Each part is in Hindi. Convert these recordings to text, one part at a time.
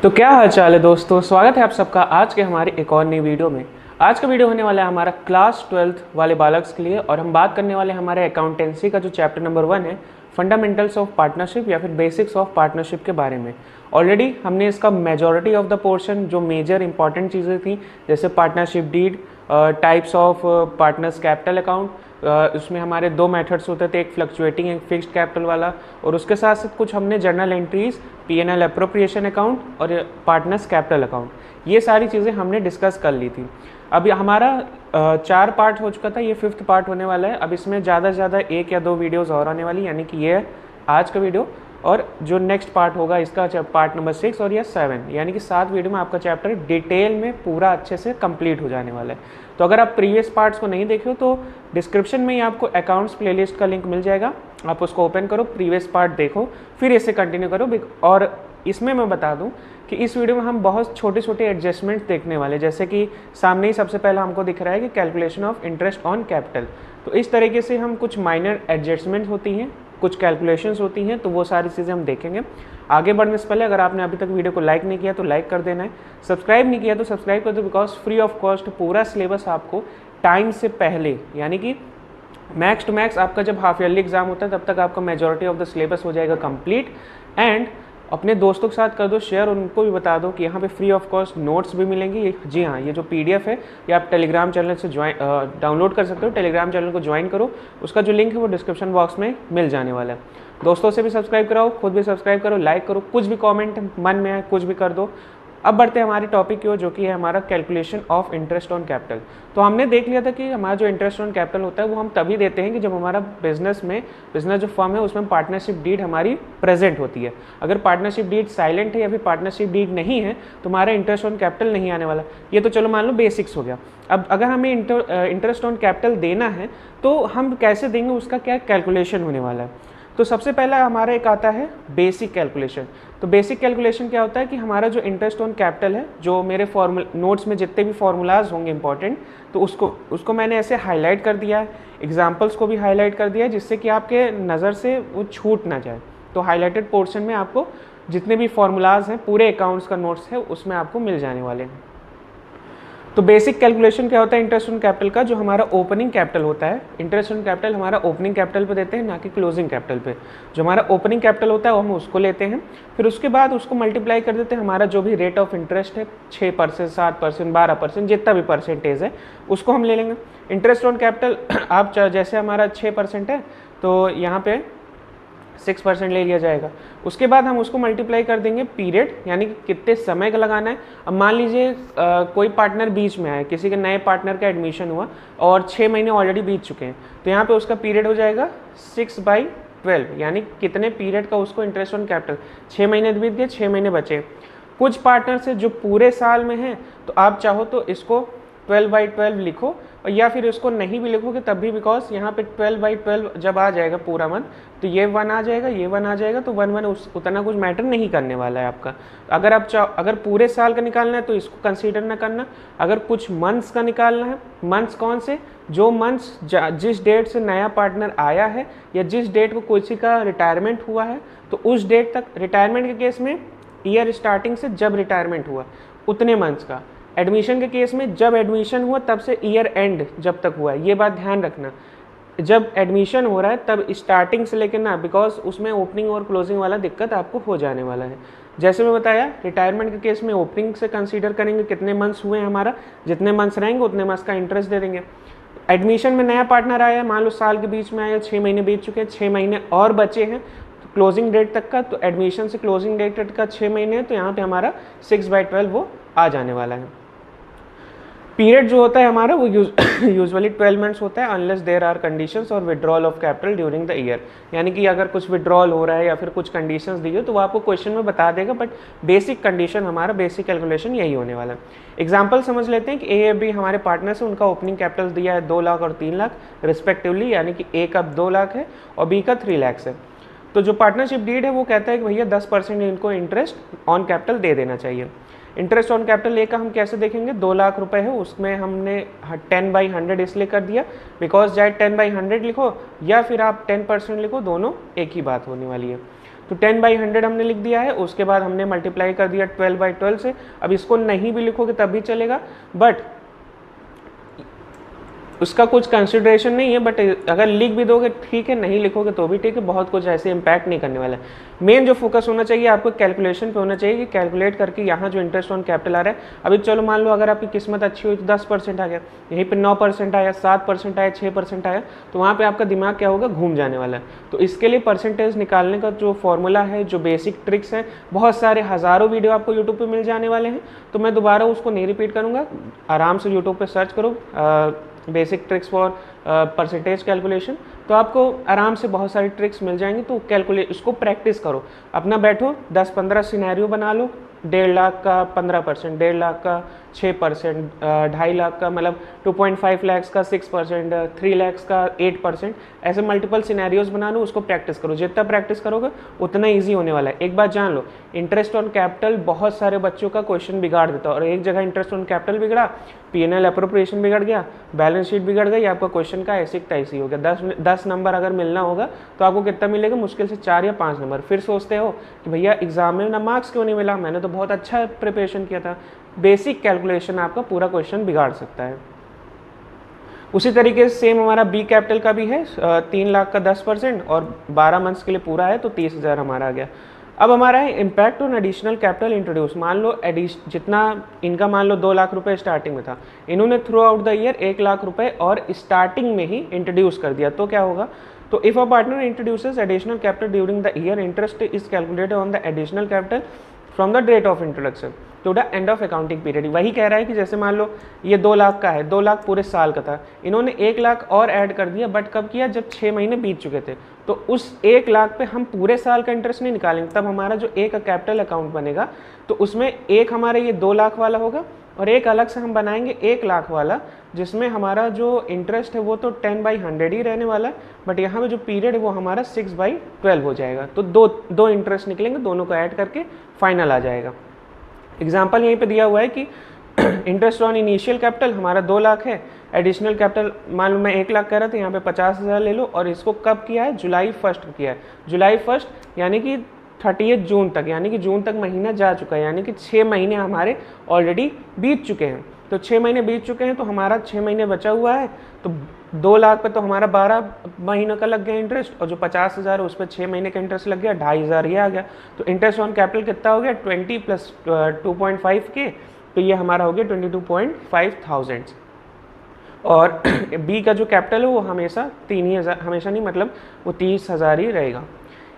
तो क्या हाल चाल है दोस्तों, स्वागत है आप सबका आज के हमारी एक और नई वीडियो में। आज का वीडियो होने वाला है हमारा क्लास 12th वाले बालक्स के लिए और हम बात करने वाले हैं हमारे अकाउंटेंसी का जो चैप्टर नंबर 1 है, फंडामेंटल्स ऑफ पार्टनरशिप या फिर बेसिक्स ऑफ पार्टनरशिप के बारे में। ऑलरेडी हमने इसका मेजॉरिटी ऑफ द पोर्शन जो मेजर इंपॉर्टेंट चीज़ें थी जैसे partnership deed, types of partners capital account, उसमें हमारे दो मेथड्स होते थे, एक फ्लक्चुएटिंग एक फिक्स्ड कैपिटल वाला, और उसके साथ साथ कुछ हमने journal entries, PNL appropriation account और पार्टनर्स कैपिटल अकाउंट, ये सारी चीज़ें हमने डिस्कस कर ली थी। अब हमारा 4 पार्ट हो चुका था, ये 5th पार्ट होने वाला है। अब इसमें ज़्यादा से ज़्यादा 1 या 2 वीडियोज़ और आने वाली, यानी कि ये आज का वीडियो और जो नेक्स्ट पार्ट होगा इसका पार्ट नंबर 6 और या 7, यानी कि 7 वीडियो में आपका चैप्टर डिटेल में पूरा अच्छे से कंप्लीट हो जाने वाला है। तो अगर आप प्रीवियस पार्ट्स को नहीं देखे हो तो डिस्क्रिप्शन में ही आपको अकाउंट्स प्लेलिस्ट का लिंक मिल जाएगा, आप उसको ओपन करो, प्रीवियस पार्ट देखो, फिर इससे कंटिन्यू करो। और इसमें मैं बता दूं कि इस वीडियो में हम बहुत छोटे छोटे एडजस्टमेंट्स देखने वाले, जैसे कि सामने ही सबसे पहला हमको दिख रहा है कि calculation of interest on capital. तो इस तरीके से हम कुछ माइनर एडजस्टमेंट्स होती हैं, कुछ कैलकुलेशंस होती हैं, तो वो सारी चीज़ें हम देखेंगे। आगे बढ़ने से पहले अगर आपने अभी तक वीडियो को लाइक नहीं किया तो लाइक कर देना है, सब्सक्राइब नहीं किया तो सब्सक्राइब कर दो, बिकॉज फ्री ऑफ कॉस्ट पूरा सिलेबस आपको टाइम से पहले, यानी कि मैक्स टू मैक्स आपका जब हाफ ईयरली एग्जाम होता है तब तक आपका मेजॉरिटी ऑफ द सिलेबस हो जाएगा कंप्लीट। एंड अपने दोस्तों के साथ कर दो शेयर, उनको भी बता दो कि यहाँ पे फ्री ऑफ कॉस्ट नोट्स भी मिलेंगी। जी हाँ, ये जो पीडीएफ है ये आप टेलीग्राम चैनल से डाउनलोड कर सकते हो, टेलीग्राम चैनल को ज्वाइन करो, उसका जो लिंक है वो डिस्क्रिप्शन बॉक्स में मिल जाने वाला है। दोस्तों से भी सब्सक्राइब कराओ, खुद भी सब्सक्राइब करो, लाइक करो, कुछ भी कॉमेंट मन में आए कुछ भी कर दो। अब बढ़ते हैं हमारी टॉपिक की ओर, जो कि है हमारा calculation of interest on capital. तो हमने देख लिया था कि हमारा जो इंटरेस्ट ऑन कैपिटल होता है वो हम तभी देते हैं कि जब हमारा बिजनेस जो फर्म है उसमें पार्टनरशिप डीड हमारी प्रेजेंट होती है। अगर पार्टनरशिप डीड साइलेंट है या फिर पार्टनरशिप डीड नहीं है तो हमारा इंटरेस्ट ऑन कैपिटल नहीं आने वाला। ये तो चलो मान लो बेसिक्स हो गया। अब अगर हमें इंटरेस्ट ऑन कैपिटल देना है तो हम कैसे देंगे, उसका क्या कैलकुलेशन होने वाला है। तो सबसे पहला हमारा एक आता है बेसिक कैलकुलेशन। तो बेसिक कैलकुलेशन क्या होता है कि हमारा जो इंटरेस्ट ऑन कैपिटल है, जो मेरे नोट्स में जितने भी फॉर्मूलाज होंगे इंपॉर्टेंट, तो उसको मैंने ऐसे हाईलाइट कर दिया है, एग्जांपल्स को भी हाईलाइट कर दिया है, जिससे कि आपके नज़र से वो छूट ना जाए। तो हाईलाइटेड पोर्शन में आपको जितने भी फॉर्मूलाज हैं, पूरे अकाउंट्स का नोट्स है उसमें आपको मिल जाने वाले हैं। तो बेसिक कैलकुलेशन क्या होता है इंटरेस्ट ऑन कैपिटल का, जो हमारा ओपनिंग कैपिटल होता है। इंटरेस्ट ऑन कैपिटल हमारा ओपनिंग कैपिटल पे देते हैं, ना कि क्लोजिंग कैपिटल पे। जो हमारा ओपनिंग कैपिटल होता है वो हम उसको लेते हैं, फिर उसके बाद उसको मल्टीप्लाई कर देते हैं हमारा जो भी रेट ऑफ इंटरेस्ट है, 6%, 7%, 12%, जितना भी परसेंटेज है उसको हम ले लेंगे। इंटरेस्ट ऑन कैपिटल आप जैसे हमारा 6% है तो यहाँ पे 6% ले लिया जाएगा। उसके बाद हम उसको मल्टीप्लाई कर देंगे पीरियड, यानी कि कितने समय का लगाना है। अब मान लीजिए कोई पार्टनर बीच में आए, किसी के नए पार्टनर का एडमिशन हुआ और 6 महीने ऑलरेडी बीत चुके हैं, तो यहाँ पे उसका पीरियड हो जाएगा 6/12, यानी कितने पीरियड का उसको इंटरेस्ट ऑन कैपिटल, 6 महीने बीत गए, 6 महीने बचे। कुछ पार्टनर से जो पूरे साल में है तो आप चाहो तो इसको 12/12 लिखो, और या फिर इसको नहीं भी लिखोगे तब भी, बिकॉज यहाँ पे 12/12 जब आ जाएगा पूरा मंथ तो ये 1 आ जाएगा, ये 1 आ जाएगा, तो 1 उतना कुछ मैटर नहीं करने वाला है आपका। अगर आप अगर पूरे साल का निकालना है तो इसको कंसीडर ना करना। अगर कुछ मंथ्स का निकालना है, मंथ्स कौन से, जो मंथ्स जिस डेट से नया पार्टनर आया है या जिस डेट को किसी का रिटायरमेंट हुआ है, तो उस डेट तक, रिटायरमेंट के केस में ईयर स्टार्टिंग से जब रिटायरमेंट हुआ उतने मंथ्स का। एडमिशन के केस में जब एडमिशन हुआ तब से ईयर एंड जब तक हुआ है, ये बात ध्यान रखना। जब एडमिशन हो रहा है तब स्टार्टिंग से लेकर ना, बिकॉज उसमें ओपनिंग और क्लोजिंग वाला दिक्कत आपको हो जाने वाला है। जैसे मैं बताया, रिटायरमेंट के केस में ओपनिंग से कंसीडर करेंगे कितने मंथ्स हुए हैं, हमारा जितने मंथ्स रहेंगे उतने मंथ्स का इंटरेस्ट दे देंगे। एडमिशन में नया पार्टनर आया, मान लो साल के बीच में आया, 6 महीने बीत चुके हैं, 6 महीने और बचे हैं क्लोजिंग डेट तक का, तो एडमिशन से क्लोजिंग डेट तक का 6 महीने है, तो यहाँ पे हमारा 6/12 वो आ जाने वाला है। पीरियड जो होता है हमारा वो यूजुअली 12 मंथ्स होता है, अनलेस देयर आर कंडीशंस और withdrawal of capital during the year, यानी कि अगर कुछ विड्रॉल हो रहा है या फिर कुछ कंडीशंस दी हो तो वो आपको क्वेश्चन में बता देगा, बट बेसिक कंडीशन हमारा बेसिक कैलकुलेशन यही होने वाला है। एग्जाम्पल समझ लेते हैं कि ए बी हमारे पार्टनर से, उनका ओपनिंग कैपिटल दिया है 2 लाख और 3 लाख रिस्पेक्टिवली, यानी कि ए का 2 लाख है और बी का 3 लाख है। तो जो पार्टनरशिप डीड है वो कहता है कि भैया 10% इनको इंटरेस्ट ऑन कैपिटल दे देना चाहिए। इंटरेस्ट ऑन कैपिटल ए का हम कैसे देखेंगे, 2 लाख रुपए है, उसमें हमने 10/100 इसलिए कर दिया बिकॉज चाहे 10/100 लिखो या फिर आप 10% लिखो, दोनों एक ही बात होने वाली है। तो 10/100 हमने लिख दिया है, उसके बाद हमने मल्टीप्लाई कर दिया 12/12 से। अब इसको नहीं भी लिखोगे तब भी चलेगा, बट उसका कुछ कंसिडरेशन नहीं है, बट अगर लिख भी दोगे ठीक है, नहीं लिखोगे तो भी ठीक है, बहुत कुछ ऐसे इम्पैक्ट नहीं करने वाला है। मेन जो फोकस होना चाहिए आपको कैलकुलेशन पे होना चाहिए कि कैलकुलेट करके यहाँ जो इंटरेस्ट ऑन कैपिटल आ रहा है, अभी चलो मान लो अगर आपकी किस्मत अच्छी हुई तो 10% आ गया, यहीं पे 9% आया, 7% आया, 6% आया, तो वहाँ पे आपका दिमाग क्या होगा, घूम जाने वाला है। तो इसके लिए परसेंटेज निकालने का जो फॉर्मूला है, जो बेसिक ट्रिक्स हैं, बहुत सारे हज़ारों वीडियो आपको यूट्यूब पर मिल जाने वाले हैं, तो मैं दोबारा उसको नहीं रिपीट करूँगा। आराम से यूट्यूब पर सर्च करो basic tricks for percentage calculation, तो आपको आराम से बहुत सारी ट्रिक्स मिल जाएंगी। तो कैलकुलेट, उसको प्रैक्टिस करो, अपना बैठो 10-15 सिनेरियो बना लो, 1.5 लाख का 15%, 1.5 लाख का 6%, 2.5 लाख का मतलब 2.5 लाख का 6%, 3 लाख का 8%, ऐसे मल्टीपल सिनेरियोज बना लो, उसको प्रैक्टिस करो। जितना प्रैक्टिस करोगे उतना ईजी होने वाला है। एक बात जान लो, इंटरेस्ट ऑन कैपिटल बहुत सारे बच्चों का क्वेश्चन बिगाड़ देता है, और एक जगह इंटरेस्ट ऑन कैपिटल बिगड़ा, P&L अप्रोप्रिएशन बिगड़ गया, बैलेंस शीट बिगड़ गई, आपका क्वेश्चन का ऐसे तैसे हो गया। 10 नंबर अगर मिलना होगा तो आपको कितना मिलेगा, मुश्किल से 4 या 5 नंबर। फिर सोचते हो कि भैया एग्जाम में ना मार्क्स क्यों नहीं मिला, मैंने तो बहुत अच्छा प्रिपरेशन किया था। बेसिक कैलकुलेशन आपका पूरा क्वेश्चन बिगाड़ सकता है। उसी तरीके से सेम हमारा बी कैपिटल का भी है, 3 लाख का 10% और 12 मंथ्स के लिए पूरा है, तो 30,000 हमारा आ गया। अब हमारा है impact on additional capital introduce. मान लो जितना इनका मान लो 2 लाख रुपए स्टार्टिंग में था, इन्होंने through out the year 1 lakh रुपए और स्टार्टिंग में ही इंट्रोड्यूस कर दिया, तो क्या होगा, तो if a partner introduces additional capital during the year, interest is calculated on the additional capital from the date of introduction to the end of accounting period. वही कह रहा है कि जैसे मान लो ये 2 लाख का है, 2 लाख पूरे साल का था, इन्होंने 1 लाख और ऐड कर दिया, बट कब किया, जब 6 महीने बीत चुके थे। तो उस 1 लाख पे हम पूरे साल का इंटरेस्ट नहीं निकालेंगे, तब हमारा जो एक कैपिटल अकाउंट बनेगा, तो उसमें एक हमारे ये 2 लाख वाला होगा और एक अलग से हम बनाएंगे 1 लाख वाला, जिसमें हमारा जो इंटरेस्ट है वो तो 10/100 ही रहने वाला है, बट यहाँ पे जो पीरियड है वो हमारा 6/12 हो जाएगा। तो दो इंटरेस्ट निकलेंगे, दोनों को ऐड करके फाइनल आ जाएगा। एग्जाम्पल यहीं पे दिया हुआ है कि इंटरेस्ट ऑन इनिशियल कैपिटल हमारा 2 लाख है, एडिशनल कैपिटल मान लो मैं 1 लाख कह रहा था, यहाँ पे 50,000 ले लो, और इसको कब किया है, जुलाई 1 को किया है। जुलाई 1 यानी कि 30 जून तक, यानी कि जून तक महीना जा चुका है, यानी कि 6 महीने हमारे ऑलरेडी बीत चुके हैं। तो 6 महीने बीत चुके हैं, तो हमारा 6 महीने बचा हुआ है, तो 2 लाख पे तो हमारा 12 महीनों का लग गया इंटरेस्ट, और जो 50,000 है उस पर 6 महीने का इंटरेस्ट लग गया, 2,500 ये आ गया। तो इंटरेस्ट ऑन कैपिटल कितना हो गया, 20 + 2.5 के, तो ये हमारा हो गया 22.5 थाउजेंड। और बी का जो कैपिटल है वो हमेशा 3,000, हमेशा नहीं मतलब वो 30,000 ही रहेगा।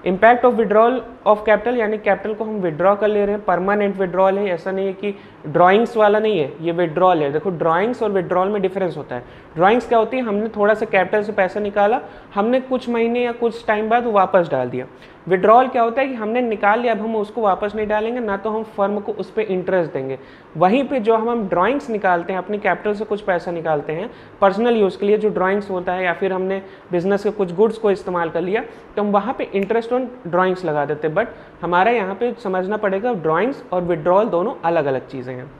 Impact of withdrawal of capital, यानी कैपिटल को हम विड्रॉ कर ले रहे हैं, परमानेंट विड्रॉल है, ऐसा नहीं है कि ड्राइंग्स वाला नहीं है, ये विड्रॉल है। देखो ड्राइंग्स और विड्रॉल में डिफरेंस होता है। ड्राइंग्स क्या होती है, हमने थोड़ा सा कैपिटल से पैसा निकाला, हमने कुछ महीने या कुछ टाइम बाद वो वापस डाल दिया। विड्रॉल क्या होता है कि हमने निकाल लिया, अब हम उसको वापस नहीं डालेंगे, ना तो हम फर्म को उस पर इंटरेस्ट देंगे। वहीं पे जो हम ड्राइंग्स निकालते हैं, अपनी कैपिटल से कुछ पैसा निकालते हैं पर्सनल यूज़ के लिए, जो ड्राइंग्स होता है, या फिर हमने बिजनेस के कुछ गुड्स को इस्तेमाल कर लिया, तो हम वहाँ पे इंटरेस्ट ऑन ड्राइंग्स लगा देते हैं। बट हमारा यहाँ पे समझना पड़ेगा ड्राइंग्स और विड्रॉल दोनों अलग अलग चीज़ें हैं।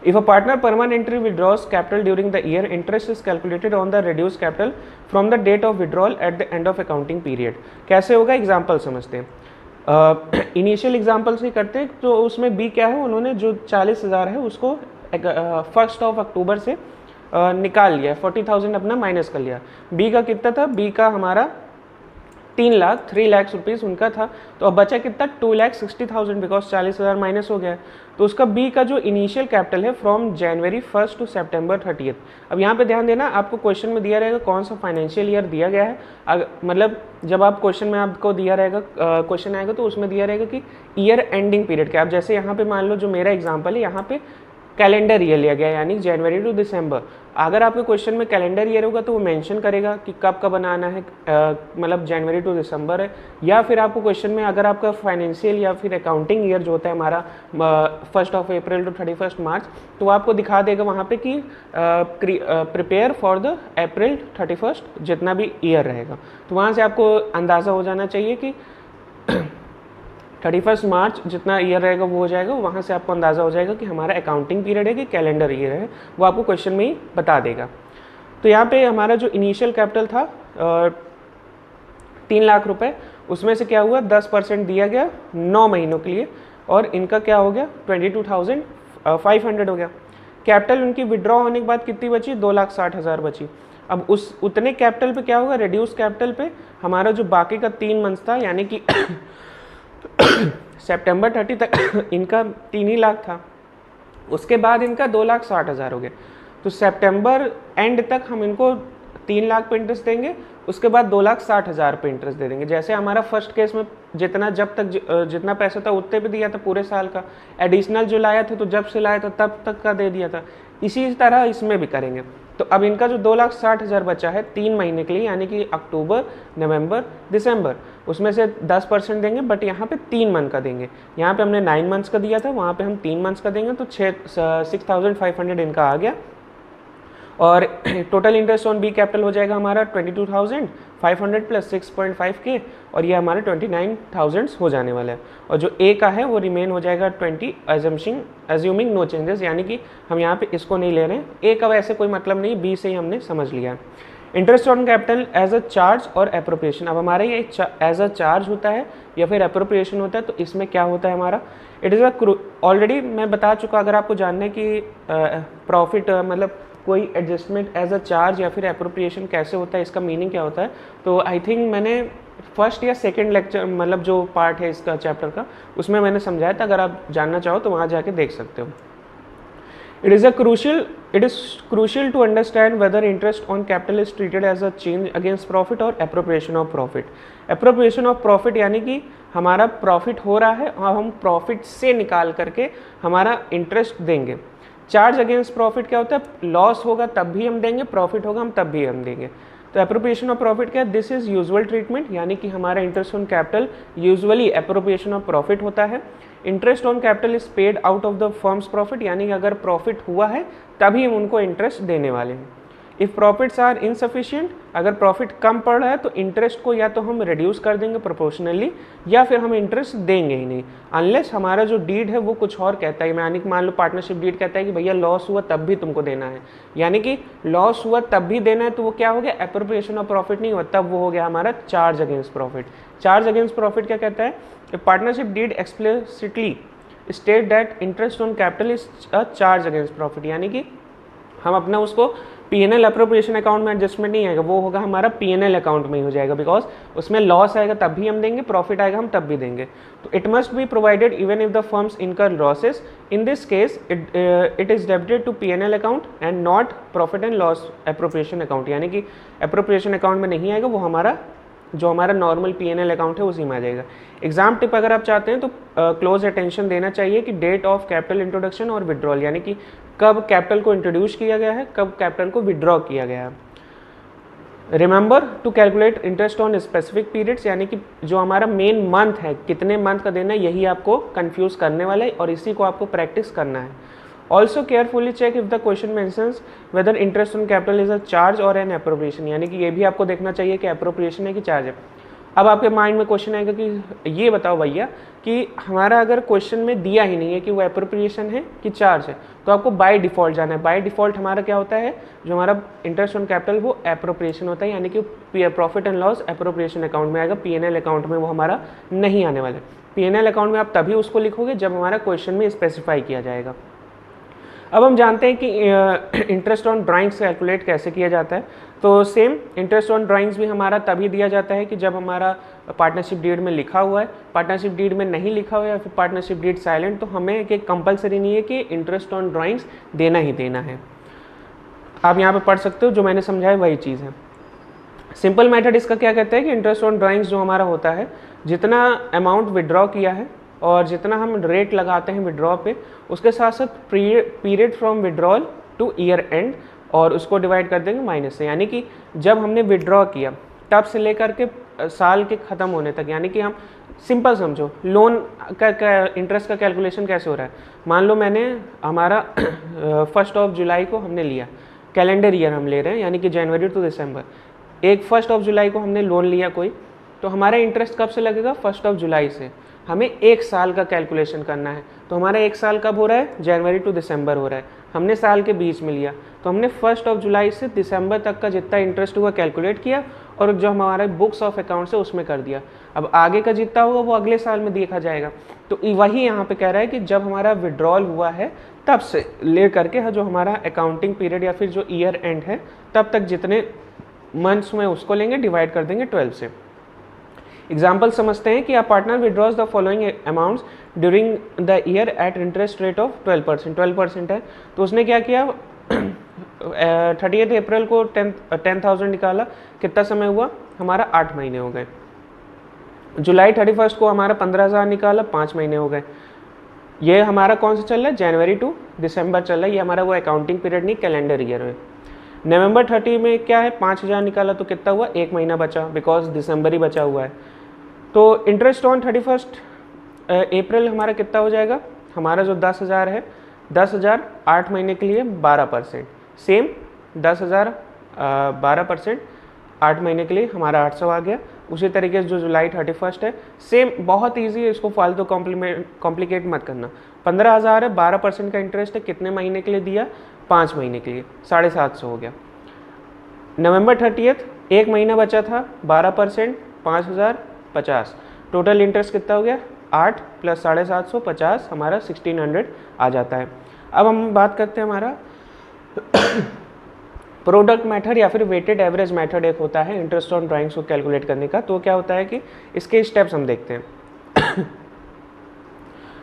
If a partner permanently withdraws capital during the year, interest is calculated on the reduced capital from the date of withdrawal at the end of accounting period. कैसे होगा, एग्जाम्पल समझते हैं। इनिशियल एग्जाम्पल से करते हैं, तो उसमें बी क्या है, उन्होंने जो 40,000 है उसको 1 अक्टूबर से निकाल लिया, 40,000 अपना माइनस कर लिया। बी का कितना था, बी का हमारा 3 लाख रुपीज़ उनका था, तो अब बचा कितना, 2,60,000, बिकॉज 40,000 माइनस हो गया। तो उसका बी का जो इनिशियल कैपिटल है फ्रॉम जनवरी 1 टू सितंबर 30। अब यहाँ पे ध्यान देना, आपको क्वेश्चन में दिया रहेगा कौन सा फाइनेंशियल ईयर दिया गया है, मतलब जब आप क्वेश्चन में आपको दिया रहेगा, क्वेश्चन आएगा तो उसमें दिया रहेगा कि ईयर एंडिंग पीरियड क्या। अब जैसे यहाँ पे मान लो जो मेरा एग्जाम्पल है, यहाँ पे कैलेंडर ईयर लिया गया, यानी जनवरी टू दिसंबर। अगर आपके क्वेश्चन में कैलेंडर ईयर होगा तो वो मेंशन करेगा कि कब कब बनाना है, मतलब जनवरी टू दिसंबर है। या फिर आपको क्वेश्चन में अगर आपका फाइनेंशियल या फिर अकाउंटिंग ईयर जो होता है हमारा 1 अप्रैल टू 31 मार्च, तो आपको दिखा देगा वहाँ पे कि प्रिपेयर फॉर द अप्रैल 31 जितना भी ईयर रहेगा। तो वहाँ से आपको अंदाज़ा हो जाना चाहिए कि 31 मार्च जितना ईयर रहेगा वो हो जाएगा। वहाँ से आपको अंदाज़ा हो जाएगा कि हमारा अकाउंटिंग पीरियड है कि कैलेंडर ईयर है, वो आपको क्वेश्चन में ही बता देगा। तो यहाँ पे हमारा जो इनिशियल कैपिटल था 3 लाख रुपए, उसमें से क्या हुआ 10% दिया गया 9 महीनों के लिए और इनका क्या हो गया 22,500 हो गया। कैपिटल उनकी विड्रॉ होने के बाद कितनी बची 2,60,000 बची। अब उस उतने कैपिटल पे क्या होगा रिड्यूस कैपिटल पे हमारा जो बाकी का 3 मंथ था यानी कि सितंबर 30 तक इनका 3 ही लाख था, उसके बाद इनका 2,60,000 हो गया। तो सितंबर एंड तक हम इनको 3 लाख पे इंटरेस्ट देंगे, उसके बाद 2,60,000 पे इंटरेस्ट दे देंगे। जैसे हमारा फर्स्ट केस में जितना जब तक जितना पैसा था उतने पे दिया था पूरे साल का, एडिशनल जो लाया था तो जब से लाया था तब तक का दे दिया था, इसी तरह इसमें भी करेंगे। तो अब इनका जो 2,60,000 बचा है 3 महीने के लिए यानी कि अक्टूबर नवंबर दिसंबर, उसमें से 10% देंगे, बट यहाँ पे 3 मंथ का देंगे। यहाँ पे हमने 9 मंथ्स का दिया था, वहाँ पे हम 3 मंथ्स का देंगे, तो 6,500 इनका आ गया। और total interest on B capital हो जाएगा हमारा 22,500 प्लस 6.5 के, और ये हमारा 29,000 हो जाने वाला है। और जो ए का है वो रिमेन हो जाएगा 20 एज्यूमिंग नो चेंजेस, यानी कि हम यहाँ पे इसको नहीं ले रहे हैं। ए का वैसे कोई मतलब नहीं, बी से ही हमने समझ लिया। Interest on capital as a charge और एप्रोप्रिएशन, अब हमारे ये एज अ चार्ज होता है या फिर एप्रोप्रिएशन होता है, तो इसमें क्या होता है हमारा इट इज़ अ ऑलरेडी मैं बता चुका। अगर आपको जानना है कि प्रॉफिट मतलब कोई एडजस्टमेंट एज अ चार्ज या फिर एप्रोप्रिएशन कैसे होता है, इसका मीनिंग क्या होता है, तो आई थिंक मैंने फर्स्ट या सेकंड लेक्चर मतलब जो पार्ट है इसका चैप्टर का उसमें मैंने समझाया था। अगर आप जानना चाहो तो वहाँ जाके देख सकते हो। It is crucial to understand whether interest on capital is treated as a change against profit or appropriation of profit. Appropriation of profit यानी कि हमारा प्रॉफिट हो रहा है और हम प्रॉफिट से निकाल करके हमारा इंटरेस्ट देंगे। चार्ज अगेंस्ट प्रॉफिट क्या होता है, लॉस होगा तब भी हम देंगे, प्रॉफिट होगा हम तब भी हम देंगे। तो एप्रोप्रिएशन ऑफ प्रॉफिट क्या है, दिस इज यूजुअल ट्रीटमेंट, यानी कि हमारा interest on capital usually appropriation of profit होता है। Interest on capital is paid out of the firms profit, यानी कि अगर प्रॉफिट हुआ है तभी हम उनको इंटरेस्ट देने वाले हैं। इफ़ प्रॉफिट्स आर इनसफिशिएंट, अगर प्रॉफिट कम पड़ रहा है तो इंटरेस्ट को या तो हम रिड्यूस कर देंगे प्रोपोर्शनली या फिर हम इंटरेस्ट देंगे ही नहीं, अनलेस हमारा जो डीड है वो कुछ और कहता है। यानी कि मान लो पार्टनरशिप डीड कहता है कि भैया लॉस हुआ तब भी तुमको देना है, यानी कि लॉस हुआ तब भी देना है, तो वो क्या हो गया एप्रोप्रिएशन ऑफ प्रॉफिट नहीं हुआ, तब वो हो गया हमारा charge against profit. Charge against profit क्या कहता है, partnership deed explicitly state that interest on capital is a charge against profit, यानी कि हम अपना उसको P&L अप्रोप्रिएशन अकाउंट में एडजस्टमेंट नहीं आएगा, वो होगा हमारा P&L अकाउंट में ही हो जाएगा, बिकॉज उसमें लॉस आएगा तब भी हम देंगे, प्रॉफिट आएगा हम तब भी देंगे। तो it must be provided even if the firms incur losses, in this case it is debited to P&L account and not profit and loss appropriation account, यानी कि अप्रोप्रिएशन अकाउंट में नहीं आएगा, वो हमारा जो हमारा नॉर्मल P&L अकाउंट है उसी में आ जाएगा। एग्जाम टिप अगर आप चाहते हैं तो क्लोज अटेंशन देना चाहिए कि डेट ऑफ कैपिटल इंट्रोडक्शन और विड्रॉल, यानी कि कब कैपिटल को इंट्रोड्यूस किया गया है, कब कैपिटल को विड्रॉ किया गया है। Remember to calculate interest on specific periods, यानी कि जो हमारा मेन मंथ है कितने मंथ का देना है यही आपको कंफ्यूज करने वाला है और इसी को आपको प्रैक्टिस करना है। Also carefully check if the question mentions whether interest on capital is a charge और एन एप्रोप्रिएशन, यानी कि ये भी आपको देखना चाहिए कि एप्रोप्रिएशन है कि चार्ज है। अब आपके माइंड में क्वेश्चन आएगा कि ये बताओ भैया कि हमारा अगर क्वेश्चन में दिया ही नहीं है कि वो एप्रोप्रिएशन है कि चार्ज है, तो आपको बाय डिफ़ॉल्ट जाना है। बाय डिफ़ॉल्ट हमारा क्या होता है, जो हमारा इंटरेस्ट ऑन कैपिटल वो एप्रोप्रिएशन होता है, यानी कि profit and loss appropriation account में आएगा, P&L अकाउंट में वो हमारा नहीं आने वाला है। P&L अकाउंट में आप तभी उसको लिखोगे जब हमारा क्वेश्चन में स्पेसिफाई किया जाएगा। अब हम जानते हैं कि इंटरेस्ट ऑन ड्राइंग्स कैलकुलेट कैसे किया जाता है। तो सेम इंटरेस्ट ऑन ड्राइंग्स भी हमारा तभी दिया जाता है कि जब हमारा पार्टनरशिप डीड में लिखा हुआ है, पार्टनरशिप डीड में नहीं लिखा हुआ है या फिर पार्टनरशिप डीड साइलेंट, तो हमें एक कंपलसरी नहीं है कि इंटरेस्ट ऑन ड्राइंग्स देना ही देना है। आप यहाँ पे पढ़ सकते हो, जो मैंने समझाया वही चीज़ है। सिंपल मेथड इसका क्या कहता है कि इंटरेस्ट ऑन ड्राइंग्स जो हमारा होता है, जितना अमाउंट विड्रॉ किया है और जितना हम रेट लगाते हैं विड्रॉ पे, उसके साथ साथ period from withdrawal two year and, और उसको डिवाइड कर देंगे माइनस से, यानी कि जब हमने विड्रॉ किया तब से लेकर के साल के ख़त्म होने तक, यानी कि हम सिंपल समझो लोन का इंटरेस्ट का कैलकुलेशन कैसे हो रहा है। मान लो मैंने हमारा 1 जुलाई को हमने लिया, कैलेंडर ईयर हम ले रहे हैं यानी कि जनवरी टू दिसंबर, एक 1 जुलाई को हमने लोन लिया कोई, तो हमारा इंटरेस्ट कब से लगेगा 1 जुलाई से। हमें 1 साल का कैलकुलेशन करना है, तो हमारा 1 साल कब हो रहा है, जनवरी टू दिसंबर हो रहा है, हमने साल के बीच में लिया, तो हमने 1 जुलाई से दिसंबर तक का जितना इंटरेस्ट हुआ कैलकुलेट किया और जो हमारा बुक्स ऑफ अकाउंट्स है उसमें कर दिया। अब आगे का जितना होगा वो अगले साल में देखा जाएगा। तो वही यहाँ पे कह रहा है कि जब हमारा विड्रॉल हुआ है तब से ले करके जो हमारा अकाउंटिंग पीरियड या फिर जो ईयर एंड है तब तक जितने मंथ्स में उसको लेंगे, डिवाइड कर देंगे 12 से। एग्जाम्पल समझते हैं कि a partner withdraws the following amounts during the year at interest rate of 12%। 12% है तो उसने क्या किया 30 अप्रैल को 10,000 निकाला, कितना समय हुआ हमारा 8 महीने हो गए। जुलाई 31 को हमारा 15,000 निकाला, 5 महीने हो गए। ये हमारा कौन सा चल रहा है, जनवरी टू दिसंबर चल रहा है, ये हमारा वो अकाउंटिंग पीरियड नहीं, कैलेंडर ईयर में। नवंबर 30 में क्या है 5,000 निकाला तो कितना हुआ, 1 महीना बचा, बिकॉज दिसंबर ही बचा हुआ है। तो इंटरेस्ट ऑन 31 अप्रैल हमारा कितना हो जाएगा, हमारा जो 10,000 है, 10,000 8 महीने के लिए 12%, सेम 10,000 12% 8 महीने के लिए हमारा 800 आ गया। उसी तरीके से जो जुलाई 31 है सेम, बहुत ईजी है, इसको फालतू कॉम्प्लिकेट मत करना। 15,000 है, 12% का इंटरेस्ट है, कितने महीने के लिए दिया, 5 महीने के लिए, 750 हो गया। नवंबर 30 1 महीना बचा था, 12% 5,000 50, टोटल इंटरेस्ट कितना हो गया 8 + 750 50, हमारा 1600 आ जाता है। अब हम बात करते हैं हमारा प्रोडक्ट मेथड या फिर वेटेड एवरेज मेथड एक होता है इंटरेस्ट ऑन ड्राइंग्स को कैलकुलेट करने का। तो क्या होता है कि इसके स्टेप्स हम देखते हैं।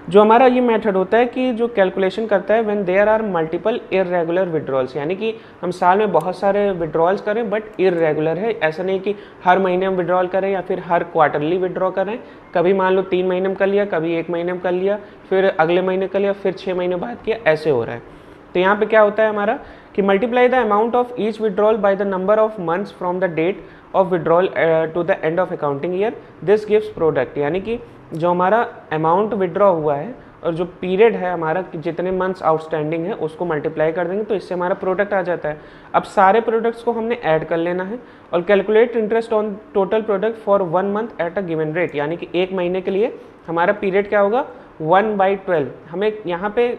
जो हमारा ये मेथड होता है कि जो कैलकुलेशन करता है when there are multiple irregular withdrawals, यानी कि हम साल में बहुत सारे विड्रॉल्स करें बट इररेगुलर है। ऐसा नहीं कि हर महीने हम विड्रॉल करें या फिर हर क्वार्टरली विड्रॉ करें, कभी मान लो 3 महीने में कर लिया, कभी 1 महीने में कर लिया, फिर अगले महीने कर लिया, फिर 6 महीने बाद किया, ऐसे हो रहा है। तो यहाँ पे क्या होता है हमारा कि multiply the amount of each withdrawal by the number of months from the date of withdrawal to the end of accounting year, this gives product. यानी कि जो हमारा अमाउंट विड्रॉ हुआ है और जो पीरियड है हमारा जितने मंथ्स आउटस्टैंडिंग है उसको मल्टीप्लाई कर देंगे तो इससे हमारा प्रोडक्ट आ जाता है। अब सारे प्रोडक्ट्स को हमने ऐड कर लेना है और calculate interest on total product for 1 month at a given rate, यानी कि 1 महीने के लिए हमारा पीरियड क्या होगा 1/12। हमें यहाँ पे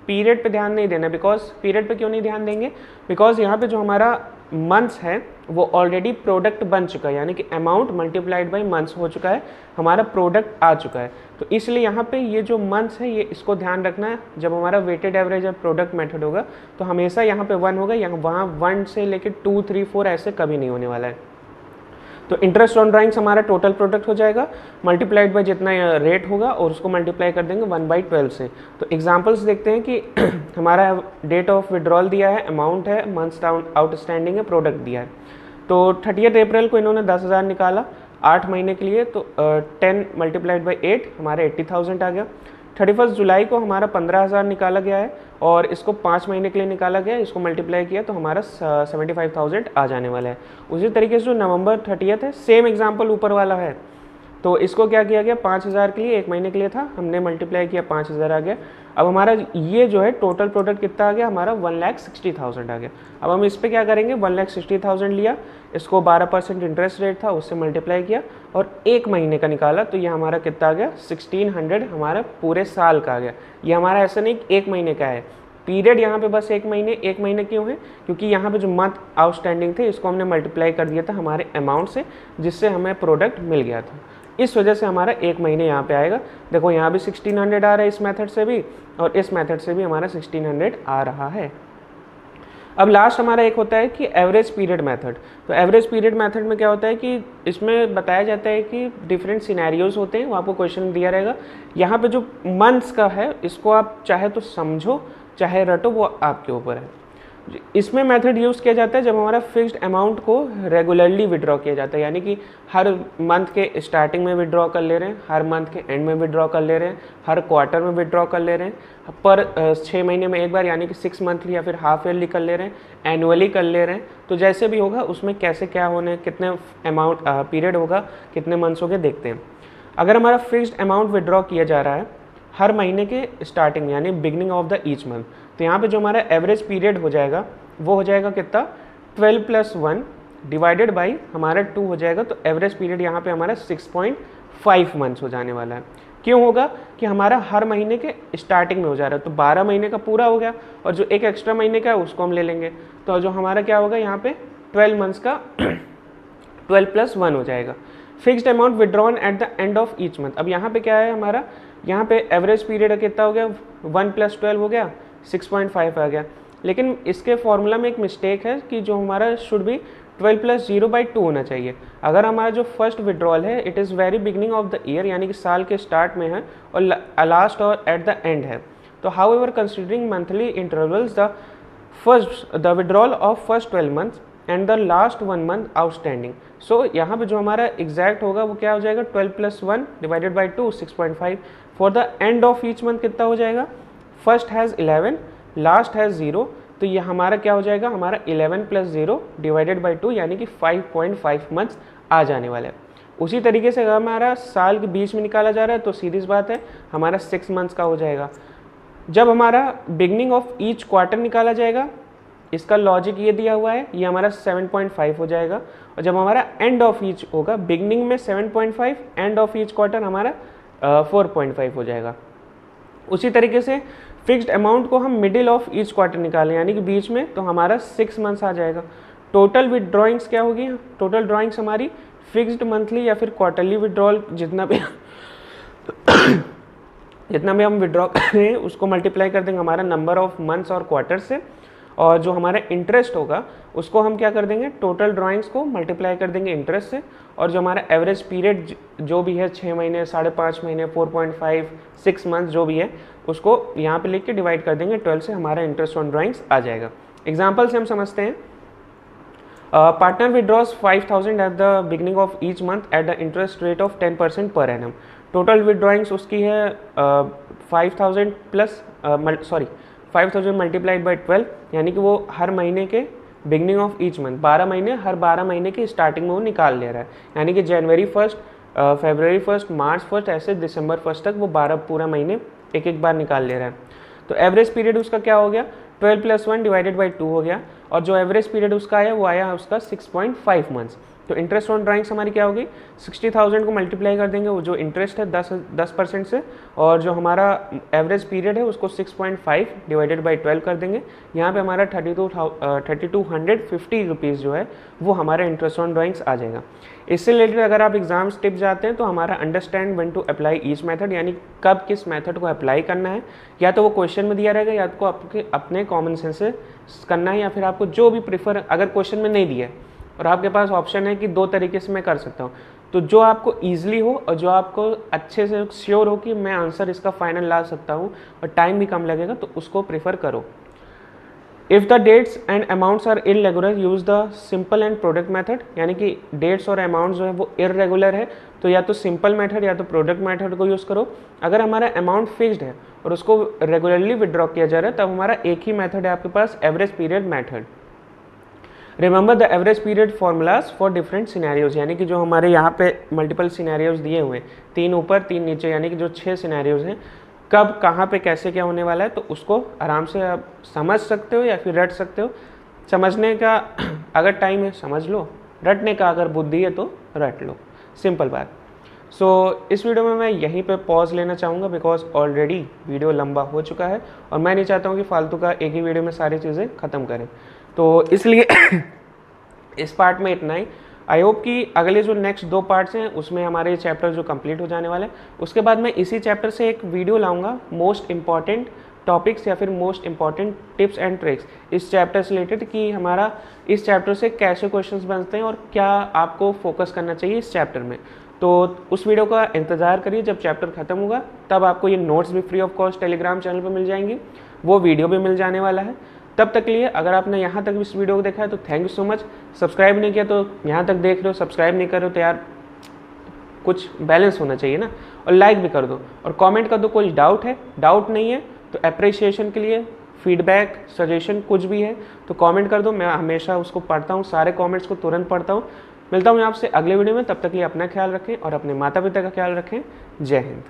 पीरियड पे ध्यान नहीं देना, बिकॉज पीरियड पे क्यों नहीं ध्यान देंगे, बिकॉज यहाँ पे जो हमारा मंथ्स है वो ऑलरेडी प्रोडक्ट बन चुका है, यानी कि अमाउंट मल्टीप्लाइड बाय मंथ्स हो चुका है, हमारा प्रोडक्ट आ चुका है। तो इसलिए यहाँ पे ये जो मंथ्स है ये इसको ध्यान रखना है। जब हमारा वेटेड एवरेज या प्रोडक्ट मेथड होगा तो हमेशा यहाँ पे 1 होगा, यहाँ वहाँ 1 से लेके 2 3 4 ऐसे कभी नहीं होने वाला है। तो इंटरेस्ट ऑन ड्राइंग्स हमारा टोटल प्रोडक्ट हो जाएगा मल्टीप्लाइड बाय जितना रेट होगा और उसको मल्टीप्लाई कर देंगे 1/12 से। तो एग्जांपल्स देखते हैं कि हमारा डेट ऑफ विड्रॉल दिया है, अमाउंट है, मंथ्स आउटस्टैंडिंग है, प्रोडक्ट दिया है। तो 30 अप्रैल को इन्होंने 10,000 निकाला 8 महीने के लिए, तो 10 × 8 हमारे 80,000 आ गया। 31 जुलाई को हमारा 15,000 निकाला गया है और इसको 5 महीने के लिए निकाला गया है, इसको मल्टीप्लाई किया तो हमारा 75,000 आ जाने वाला है। उसी तरीके से जो नवंबर 30 है सेम एग्जांपल ऊपर वाला है, तो इसको क्या किया गया 5,000 के लिए 1 महीने के लिए था, हमने मल्टीप्लाई किया 5,000 आ गया। अब हमारा ये जो है टोटल प्रोडक्ट कितना आ गया हमारा 1,60,000 आ गया। अब हम इस पर क्या करेंगे 1,60,000 लिया, इसको 12% इंटरेस्ट रेट था उससे मल्टीप्लाई किया और 1 महीने का निकाला तो ये हमारा कितना आ गया 1,600 हमारा पूरे साल का आ गया। ये हमारा ऐसा नहीं 1 महीने का है, पीरियड यहाँ पे बस 1 महीने क्यों है, क्योंकि यहाँ पे जो मंथ आउटस्टैंडिंग थे इसको हमने मल्टीप्लाई कर दिया था हमारे अमाउंट से, जिससे हमें प्रोडक्ट मिल गया था। इस वजह से हमारा 1 महीने यहाँ पे आएगा। देखो यहाँ भी 1,600 आ रहा है इस मेथड से भी और इस मेथड से भी हमारा 1,600 आ रहा है। अब लास्ट हमारा एक होता है कि एवरेज पीरियड मेथड। तो एवरेज पीरियड मेथड में क्या होता है कि इसमें बताया जाता है कि डिफरेंट सिनेरियोज होते हैं, वो आपको क्वेश्चन दिया रहेगा। यहाँ पे जो मंथ्स का है इसको आप चाहे तो समझो चाहे रटो, वो आपके ऊपर है। इसमें मेथड यूज़ किया जाता है जब हमारा फिक्स्ड अमाउंट को रेगुलरली विड्रॉ किया जाता है, यानी कि हर मंथ के स्टार्टिंग में विड्रॉ कर ले रहे हैं, हर मंथ के एंड में विड्रॉ कर ले रहे हैं, हर क्वार्टर में विड्रॉ कर ले रहे हैं, पर 6 महीने में एक बार यानी कि 6 मंथली या फिर हाफ ईयरली कर ले रहे हैं, एनुअली कर ले रहे हैं। तो जैसे भी होगा उसमें कैसे क्या होने, कितने अमाउंट पीरियड होगा, कितने मंथ्स हो गए देखते हैं। अगर हमारा फिक्स्ड अमाउंट विड्रॉ किया जा रहा है हर महीने के स्टार्टिंग यानी beginning of the each month, तो यहाँ पे जो हमारा एवरेज पीरियड हो जाएगा वो हो जाएगा कितना 12 + 1 डिवाइडेड बाई हमारा 2 हो जाएगा। तो एवरेज पीरियड यहाँ पे हमारा 6.5 मंथ्स हो जाने वाला है। क्यों होगा कि हमारा हर महीने के स्टार्टिंग में हो जा रहा है, तो 12 महीने का पूरा हो गया और जो एक एक्स्ट्रा महीने का है उसको हम ले लेंगे, तो जो हमारा क्या होगा यहाँ पे 12 मंथ्स का 12 + 1 हो जाएगा। Fixed amount withdrawn at the end of each month. अब यहाँ पे क्या है हमारा, यहाँ पे एवरेज पीरियड कितना हो गया, 1 + 12 हो गया, 6.5 आ गया। लेकिन इसके फॉर्मूला में एक मिस्टेक है कि जो हमारा शुड बी 12 + 0/2 होना चाहिए। अगर हमारा जो फर्स्ट विड्रॉल है it is very beginning of the year, यानी कि साल के स्टार्ट में है और लास्ट और एट द एंड है। तो however considering monthly intervals the withdrawal of first 12 months and the last 1 month outstanding. So यहाँ पे जो हमारा एग्जैक्ट होगा वो क्या हो जाएगा, 12 + 1 / 2 6.5। For the end of each month कितना हो जाएगा, फर्स्ट हैज़ 11, लास्ट हैज़ 0, तो ये हमारा क्या हो जाएगा, हमारा 11 + 0 / 2 यानी कि 5.5 मंथ्स आ जाने वाला है। उसी तरीके से अगर हमारा साल के बीच में निकाला जा रहा है तो सीधी सी बात है हमारा 6 मंथ्स का हो जाएगा। जब हमारा बिगनिंग ऑफ ईच क्वार्टर निकाला जाएगा, इसका लॉजिक ये दिया हुआ है, ये हमारा 7.5 हो जाएगा। और जब हमारा एंड ऑफ ईच होगा, बिगनिंग में 7.5, एंड ऑफ ईच क्वार्टर हमारा 4.5 हो जाएगा। उसी तरीके से फिक्स्ड अमाउंट को हम मिडिल ऑफ ईच क्वार्टर निकालें यानी कि बीच में, तो हमारा 6 मंथ्स आ जाएगा। टोटल विड्रॉइंग्स क्या होगी, टोटल ड्रॉइंग्स हमारी फिक्स्ड मंथली या फिर क्वार्टरली विड्रॉल जितना भी हम विड्रॉ करें उसको मल्टीप्लाई कर देंगे हमारा नंबर ऑफ मंथ्स और क्वार्टर से, और जो हमारा इंटरेस्ट होगा उसको हम क्या कर देंगे, टोटल ड्राइंग्स को मल्टीप्लाई कर देंगे इंटरेस्ट से, और जो हमारा एवरेज पीरियड जो भी है 6 महीने, 5.5 महीने, 4.5, 6 मंथ्स जो भी है उसको यहाँ पे लिख के डिवाइड कर देंगे 12 से, हमारा इंटरेस्ट ऑन ड्राइंग्स आ जाएगा। एग्जाम्पल से हम समझते हैं, partner withdraws 5,000 at the beginning of each month at the interest rate of 10% per annum. Total विड्रॉइंग्स उसकी है 5,000 मल्टीप्लाइड बाई 12, यानी कि वो हर महीने के बिगनिंग ऑफ ईच मंथ 12 महीने, हर 12 महीने की स्टार्टिंग में वो निकाल ले रहा है, यानी कि जनवरी 1, फरवरी 1, मार्च 1 ऐसे दिसंबर 1 तक वो 12 पूरा महीने एक एक बार निकाल ले रहा है। तो एवरेज पीरियड उसका क्या हो गया, 12 + 1 / 2 हो गया, और जो एवरेज पीरियड उसका आया वो आया उसका 6.5 मंथ्स। तो इंटरेस्ट ऑन ड्राइंग्स हमारी क्या होगी, 60,000 को मल्टीप्लाई कर देंगे वो जो इंटरेस्ट है 10% से, और जो हमारा एवरेज पीरियड है उसको 6.5 / 12 कर देंगे। यहाँ पे हमारा 3250 रुपीज़ जो है वो हमारा इंटरेस्ट ऑन ड्राइंग्स आ जाएगा। इससे रिलेटेड अगर आप एग्जाम्स टिप जाते हैं तो हमारा understand when to apply each method, यानी कब किस मेथड को अप्लाई करना है, या तो वो क्वेश्चन में दिया रहेगा या तो आपके अपने कॉमन सेंस से करना है, या फिर आपको जो भी प्रीफर, अगर क्वेश्चन में नहीं दिया है और आपके पास ऑप्शन है कि 2 तरीके से मैं कर सकता हूँ, तो जो आपको ईजिली हो और जो आपको अच्छे से श्योर हो कि मैं आंसर इसका फाइनल ला सकता हूँ और टाइम भी कम लगेगा, तो उसको प्रेफर करो। If the dates and amounts are irregular use the simple and product method, यानी कि डेट्स और अमाउंट्स जो है वो इरेगुलर है तो या तो सिंपल मेथड या तो प्रोडक्ट मेथड को यूज़ करो। अगर हमारा अमाउंट फिक्स्ड है और उसको रेगुलरली विड्रॉ किया जा रहा है तब हमारा एक ही मेथड है आपके पास, average period method. Remember the average period formulas for different scenarios, यानी कि जो हमारे यहाँ पे मल्टीपल सिनेरियोज दिए हुए हैं, 3 ऊपर 3 नीचे, यानी कि जो 6 सिनेरियोज हैं, कब कहाँ पे कैसे क्या होने वाला है, तो उसको आराम से आप समझ सकते हो या फिर रट सकते हो। समझने का अगर टाइम है समझ लो, रटने का अगर बुद्धि है तो रट लो, सिंपल बात। सो इस वीडियो में मैं यहीं पे पॉज लेना चाहूँगा बिकॉज ऑलरेडी वीडियो लंबा हो चुका है और मैं नहीं चाहता हूँ कि फालतू का एक ही वीडियो में सारी चीज़ें ख़त्म करें, तो इसलिए इस पार्ट में इतना ही। आई होप कि अगले जो नेक्स्ट 2 पार्ट्स हैं उसमें हमारे चैप्टर जो कंप्लीट हो जाने वाले हैं, उसके बाद मैं इसी चैप्टर से एक वीडियो लाऊंगा मोस्ट इंपॉर्टेंट टॉपिक्स या फिर most important tips and tricks इस चैप्टर से रिलेटेड, कि हमारा इस चैप्टर से कैसे क्वेश्चंस बनते हैं और क्या आपको फोकस करना चाहिए इस चैप्टर में। तो उस वीडियो का इंतज़ार करिए, जब चैप्टर ख़त्म होगा तब आपको ये नोट्स भी free of cost Telegram channel पर मिल जाएंगी, वो वीडियो भी मिल जाने वाला है। तब तक के लिए अगर आपने यहाँ तक इस वीडियो को देखा है तो thank you so much. Subscribe नहीं किया तो यहाँ तक देख रहे हो, सब्सक्राइब नहीं कर रहे हो तो यार कुछ बैलेंस होना चाहिए ना, और लाइक भी कर दो और कमेंट कर दो। कोई डाउट है, डाउट नहीं है तो अप्रिसिएशन के लिए फीडबैक सजेशन कुछ भी है तो कमेंट कर दो, मैं हमेशा उसको पढ़ता हूँ, सारे कमेंट्स को तुरंत पढ़ता हूँ। मिलता हूँ आपसे अगले वीडियो में, तब तक के लिए अपना ख्याल रखें और अपने माता पिता का ख्याल रखें। जय हिंद।